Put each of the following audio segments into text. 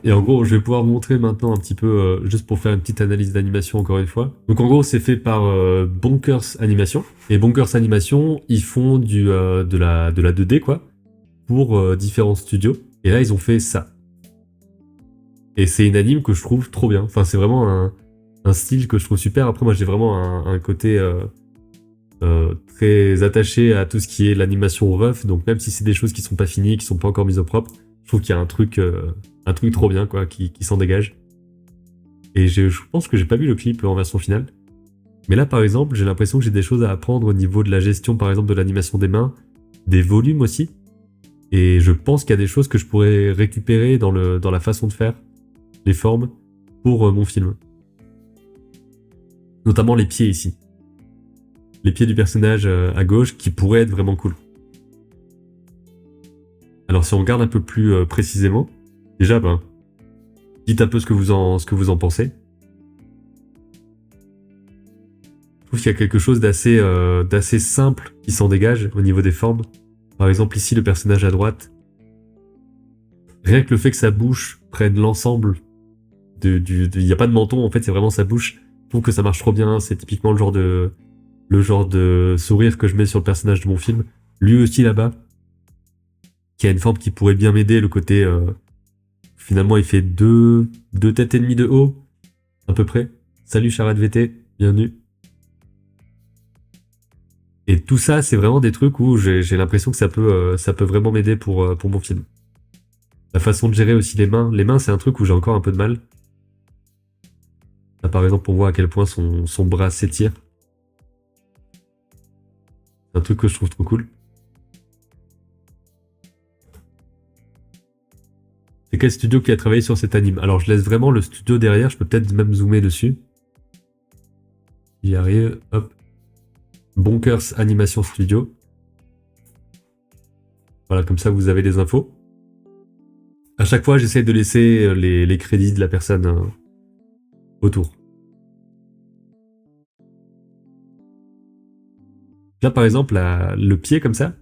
Et en gros, je vais pouvoir vous montrer maintenant un petit peu, juste pour faire une petite analyse d'animation encore une fois. Donc en gros, c'est fait par Bonkers Animation. Et Bonkers Animation, ils font de la 2D, quoi, pour différents studios. Et là, ils ont fait ça. Et c'est une anime que je trouve trop bien. Enfin, c'est vraiment un style que je trouve super. Après, moi, j'ai vraiment un côté très attaché à tout ce qui est l'animation rough. Donc même si c'est des choses qui sont pas finies, qui sont pas encore mises au propre, je trouve qu'il y a un truc trop bien, quoi, qui s'en dégage. Et je pense que j'ai pas vu le clip en version finale. Mais là, par exemple, j'ai l'impression que j'ai des choses à apprendre au niveau de la gestion, par exemple, de l'animation des mains, des volumes aussi. Et je pense qu'il y a des choses que je pourrais récupérer dans la façon de faire, les formes, pour mon film. Notamment les pieds ici. Les pieds du personnage à gauche qui pourraient être vraiment cool. Alors si on regarde un peu plus précisément, déjà, ben, dites un peu ce que vous en pensez. Je trouve qu'il y a quelque chose d'assez simple qui s'en dégage au niveau des formes. Par exemple, ici, le personnage à droite, rien que le fait que sa bouche prenne l'ensemble il n'y a pas de menton, en fait, c'est vraiment sa bouche. Je trouve que ça marche trop bien. C'est typiquement le genre de sourire que je mets sur le personnage de mon film. Lui aussi là-bas, qui a une forme qui pourrait bien m'aider, le côté finalement il fait deux têtes et demie de haut, à peu près. Salut Charade VT, bienvenue. Et tout ça, c'est vraiment des trucs où j'ai l'impression que ça peut vraiment m'aider pour mon film. La façon de gérer aussi les mains. Les mains, c'est un truc où j'ai encore un peu de mal. Là, par exemple, on voit à quel point son bras s'étire. C'est un truc que je trouve trop cool. C'est quel studio qui a travaillé sur cet anime? Alors, je laisse vraiment le studio derrière. Je peux peut-être même zoomer dessus. J'y arrive. Hop. Bonkers Animation Studio. Voilà, comme ça, vous avez les infos. À chaque fois, j'essaie de laisser les crédits de la personne autour. Là, par exemple, le pied comme ça,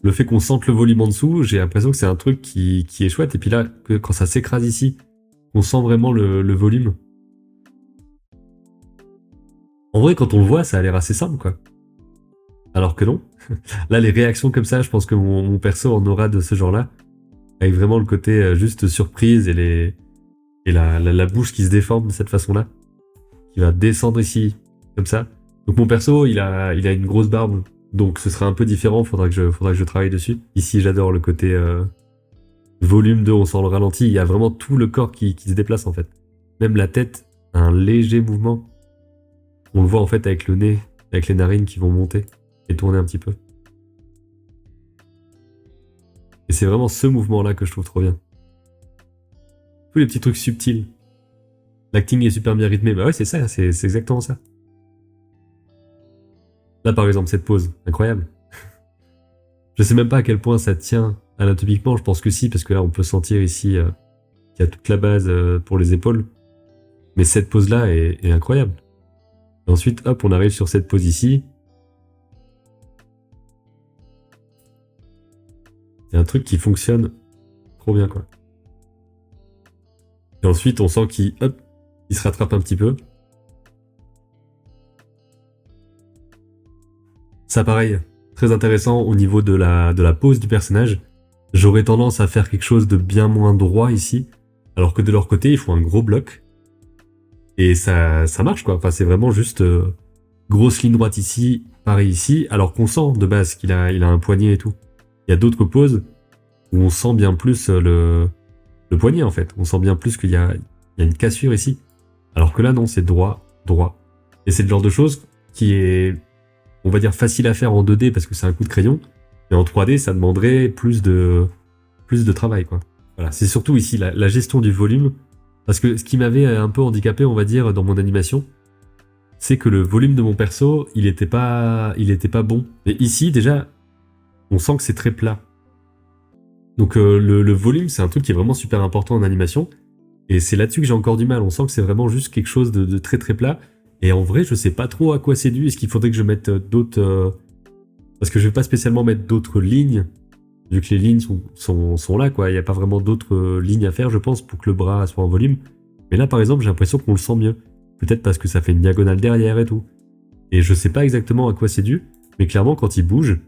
le fait qu'on sente le volume en dessous, j'ai l'impression que c'est un truc qui est chouette. Et puis là, quand ça s'écrase ici, on sent vraiment le volume. En vrai, quand on le voit, ça a l'air assez simple, quoi. Alors que non. Là, les réactions comme ça, je pense que mon perso en aura de ce genre-là. Avec vraiment le côté juste surprise et la bouche qui se déforme de cette façon-là. Qui va descendre ici, comme ça. Donc mon perso, il a une grosse barbe. Donc ce sera un peu différent, faudra que je travaille dessus. Ici, j'adore le côté volume 2, on sent le ralenti. Il y a vraiment tout le corps qui se déplace en fait. Même la tête a un léger mouvement. On le voit en fait avec le nez, avec les narines qui vont monter et tourner un petit peu. Et c'est vraiment ce mouvement-là que je trouve trop bien. Tous les petits trucs subtils. L'acting est super bien rythmé. Bah ouais, c'est ça, c'est exactement ça. Là, par exemple, cette pose, incroyable. Je sais même pas à quel point ça tient anatomiquement, je pense que si, parce que là, on peut sentir ici qu'il y a toute la base pour les épaules. Mais cette pose-là est incroyable. Et ensuite, hop, on arrive sur cette pose ici. Il y a un truc qui fonctionne trop bien, quoi. Et ensuite, on sent il se rattrape un petit peu. Ça, pareil, très intéressant au niveau de la pose du personnage. J'aurais tendance à faire quelque chose de bien moins droit ici, alors que de leur côté, ils font un gros bloc. Et ça marche, quoi. Enfin, c'est vraiment juste grosse ligne droite ici, pareil ici, alors qu'on sent de base qu'il a un poignet et tout. Il y a d'autres poses où on sent bien plus le poignet, en fait. On sent bien plus qu'il y a une cassure ici. Alors que là, non, c'est droit, droit. Et c'est le genre de chose qui est, on va dire, facile à faire en 2D parce que c'est un coup de crayon. Mais en 3D, ça demanderait plus de travail, quoi. Voilà, c'est surtout ici la gestion du volume. Parce que ce qui m'avait un peu handicapé, on va dire, dans mon animation, c'est que le volume de mon perso, il était pas bon. Et ici, déjà, on sent que c'est très plat. Donc le volume, c'est un truc qui est vraiment super important en animation. Et c'est là-dessus que j'ai encore du mal. On sent que c'est vraiment juste quelque chose de très très plat. Et en vrai, je sais pas trop à quoi c'est dû. Est-ce qu'il faudrait que je mette d'autres... parce que je vais pas spécialement mettre d'autres lignes vu que les lignes sont là, quoi. Il n'y a pas vraiment d'autres lignes à faire, je pense, pour que le bras soit en volume. Mais là, par exemple, j'ai l'impression qu'on le sent mieux. Peut-être parce que ça fait une diagonale derrière et tout. Et je sais pas exactement à quoi c'est dû, mais clairement, quand il bouge,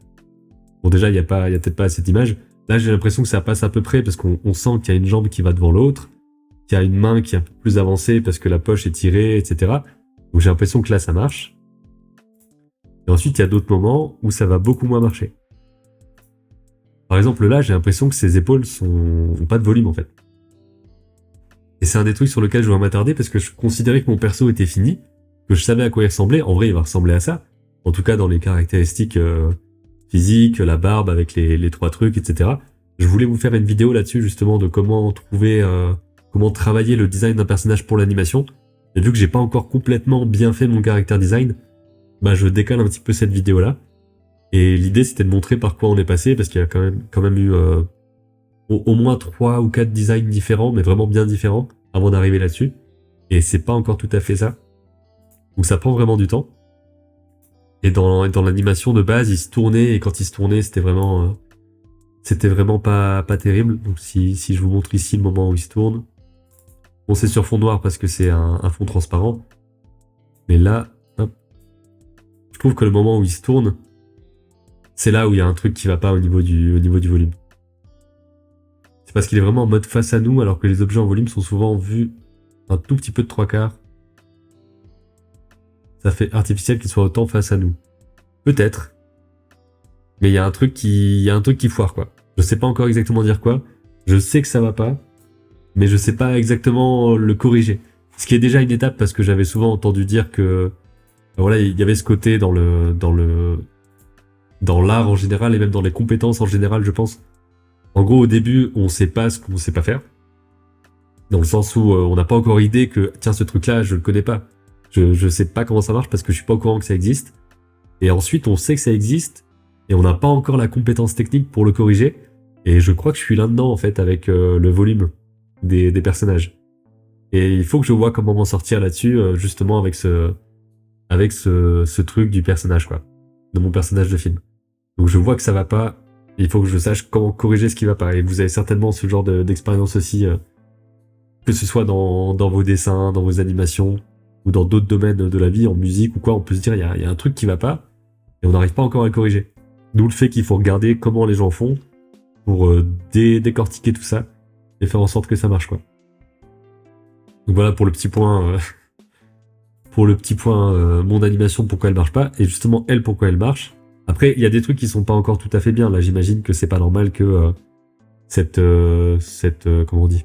bon, déjà, il y a peut-être pas assez d'image. Là, j'ai l'impression que ça passe à peu près parce qu'on sent qu'il y a une jambe qui va devant l'autre, qu'il y a une main qui est un peu plus avancée parce que la poche est tirée, etc. Donc j'ai l'impression que là, ça marche. Et ensuite, il y a d'autres moments où ça va beaucoup moins marcher. Par exemple, là, j'ai l'impression que ses épaules ont pas de volume, en fait. Et c'est un des trucs sur lequel je dois m'attarder parce que je considérais que mon perso était fini, que je savais à quoi il ressemblait. En vrai, il va ressembler à ça. En tout cas, dans les caractéristiques physiques, la barbe avec les trois trucs, etc. Je voulais vous faire une vidéo là-dessus, justement, de comment comment travailler le design d'un personnage pour l'animation. Et vu que j'ai pas encore complètement bien fait mon caractère design, bah je décale un petit peu cette vidéo-là. Et l'idée, c'était de montrer par quoi on est passé, parce qu'il y a quand même eu au moins 3 ou 4 designs différents, mais vraiment bien différents, avant d'arriver là-dessus. Et c'est pas encore tout à fait ça. Donc ça prend vraiment du temps. Et dans l'animation de base, il se tournait, et quand il se tournait, c'était vraiment pas terrible. Donc si je vous montre ici le moment où il se tourne, bon, c'est sur fond noir parce que c'est un fond transparent. Mais là, hop, je trouve que le moment où il se tourne, c'est là où il y a un truc qui va pas au niveau du volume. C'est parce qu'il est vraiment en mode face à nous, alors que les objets en volume sont souvent vus un tout petit peu de 3/4. Ça fait artificiel qu'il soit autant face à nous. Peut-être. Mais il y a un truc qui foire, quoi. Je sais pas encore exactement dire quoi. Je sais que ça va pas, mais je sais pas exactement le corriger. Ce qui est déjà une étape parce que j'avais souvent entendu dire que, voilà, il y avait ce côté dans l'art en général et même dans les compétences en général, je pense. En gros, au début, on sait pas ce qu'on sait pas faire. Dans le sens où on n'a pas encore idée que, tiens, ce truc-là, je le connais pas. Je sais pas comment ça marche parce que je suis pas au courant que ça existe. Et ensuite, on sait que ça existe et on n'a pas encore la compétence technique pour le corriger. Et je crois que je suis là-dedans, en fait, avec le volume des personnages. Et il faut que je vois comment m'en sortir là-dessus, justement, avec ce truc du personnage, quoi. De mon personnage de film. Donc je vois que ça va pas. Il faut que je sache comment corriger ce qui va pas. Et vous avez certainement ce genre d'expérience aussi, que ce soit dans vos dessins, dans vos animations, ou dans d'autres domaines de la vie, en musique ou quoi, on peut se dire il y a un truc qui va pas, et on n'arrive pas encore à le corriger. D'où le fait qu'il faut regarder comment les gens font pour décortiquer tout ça et faire en sorte que ça marche, quoi. Donc voilà pour le petit point, mon animation pourquoi elle marche pas, et justement elle pourquoi elle marche. Après, il y a des trucs qui sont pas encore tout à fait bien. Là, j'imagine que c'est pas normal que comment on dit,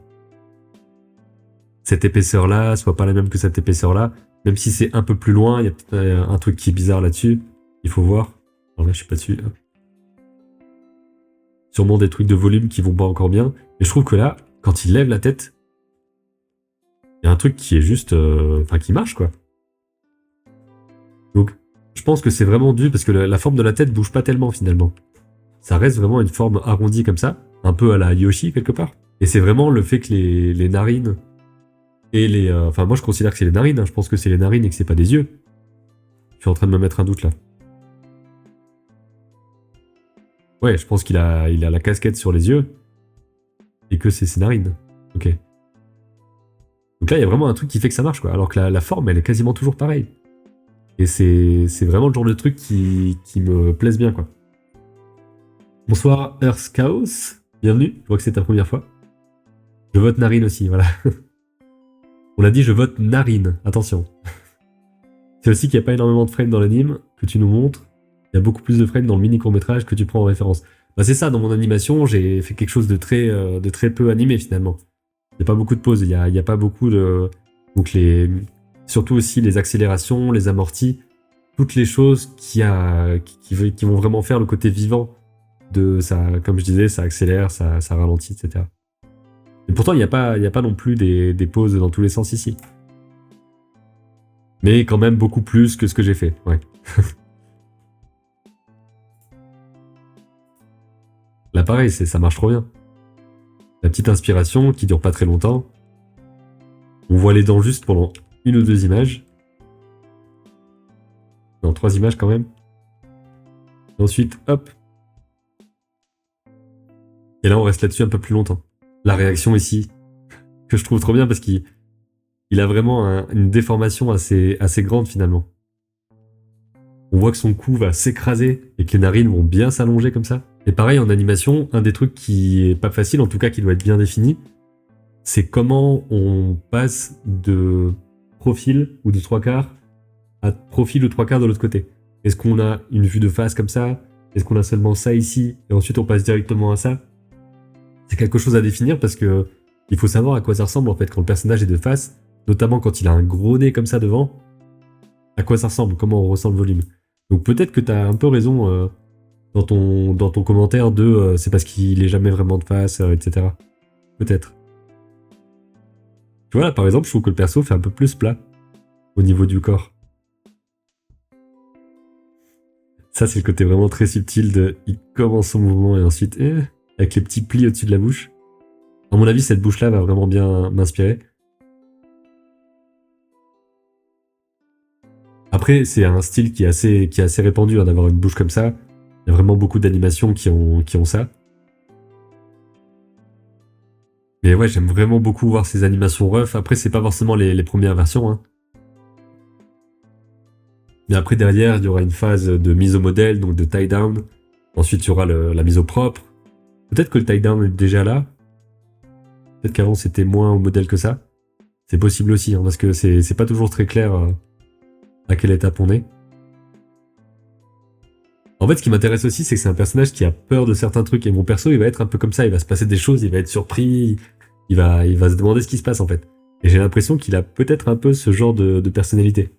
cette épaisseur-là soit pas la même que cette épaisseur-là. Même si c'est un peu plus loin, il y a peut-être un truc qui est bizarre là-dessus. Il faut voir. Alors là, je suis pas dessus. Sûrement des trucs de volume qui vont pas encore bien. Mais je trouve que là, quand il lève la tête, il y a un truc qui est juste, qui marche, quoi. Donc, je pense que c'est vraiment dû parce que la forme de la tête bouge pas tellement finalement. Ça reste vraiment une forme arrondie comme ça, un peu à la Yoshi quelque part. Et c'est vraiment le fait que les narines et les... moi je considère que c'est les narines, hein. Je pense que c'est les narines et que c'est pas des yeux. Je suis en train de me mettre un doute là. Ouais, je pense qu'il a la casquette sur les yeux et que c'est ses narines. Ok. Donc là, il y a vraiment un truc qui fait que ça marche, quoi. Alors que la forme, elle est quasiment toujours pareille. Et c'est vraiment le genre de truc qui me plaise bien, quoi. Bonsoir Earth Chaos, bienvenue, je vois que c'est ta première fois. Je vote narine aussi, voilà. On a dit je vote narine, attention. C'est aussi qu'il n'y a pas énormément de frames dans l'anime que tu nous montres. Il y a beaucoup plus de frames dans le mini court-métrage que tu prends en référence. Bah c'est ça, dans mon animation, j'ai fait quelque chose de très peu animé finalement. Il n'y a pas beaucoup de pauses, il y a pas beaucoup de... Donc surtout aussi les accélérations, les amortis, toutes les choses qui vont vraiment faire le côté vivant de ça, comme je disais, ça accélère, ça ralentit, etc. Et pourtant, il n'y a pas non plus des pauses dans tous les sens ici. Mais quand même beaucoup plus que ce que j'ai fait, ouais. Là, pareil, ça marche trop bien. La petite inspiration qui dure pas très longtemps. On voit les dents juste pendant 1 ou 2 images. Non, 3 images quand même. Et ensuite, hop. Et là, on reste là-dessus un peu plus longtemps. La réaction ici, que je trouve trop bien parce qu'il a vraiment une déformation assez grande finalement. On voit que son cou va s'écraser et que les narines vont bien s'allonger comme ça. Et pareil, en animation, un des trucs qui est pas facile, en tout cas qui doit être bien défini, c'est comment on passe de profil ou de trois quarts à profil ou trois quarts de l'autre côté. Est-ce qu'on a une vue de face comme ça? Est-ce qu'on a seulement ça ici et ensuite on passe directement à ça? C'est quelque chose à définir parce que il faut savoir à quoi ça ressemble en fait quand le personnage est de face, notamment quand il a un gros nez comme ça devant. À quoi ça ressemble? Comment on ressent le volume? Donc peut-être que t'as un peu raison dans ton commentaire de c'est parce qu'il est jamais vraiment de face, etc. Peut-être. Tu vois là par exemple, je trouve que le perso fait un peu plus plat au niveau du corps. Ça c'est le côté vraiment très subtil de il commence son mouvement et ensuite avec les petits plis au-dessus de la bouche. À mon avis, cette bouche-là va vraiment bien m'inspirer. Après, c'est un style qui est assez répandu d'avoir une bouche comme ça. Il y a vraiment beaucoup d'animations qui ont ça. Mais ouais, j'aime vraiment beaucoup voir ces animations rough. Après, c'est pas forcément les premières versions. Hein. Mais après, derrière, il y aura une phase de mise au modèle, donc de tie down. Ensuite, il y aura la mise au propre. Peut-être que le tie down est déjà là. Peut-être qu'avant, c'était moins au modèle que ça. C'est possible aussi, hein, parce que c'est pas toujours très clair à quelle étape on est. En fait, ce qui m'intéresse aussi, c'est que c'est un personnage qui a peur de certains trucs. Et mon perso, il va être un peu comme ça. Il va se passer des choses, il va être surpris. Il va se demander ce qui se passe, en fait. Et j'ai l'impression qu'il a peut-être un peu ce genre de personnalité.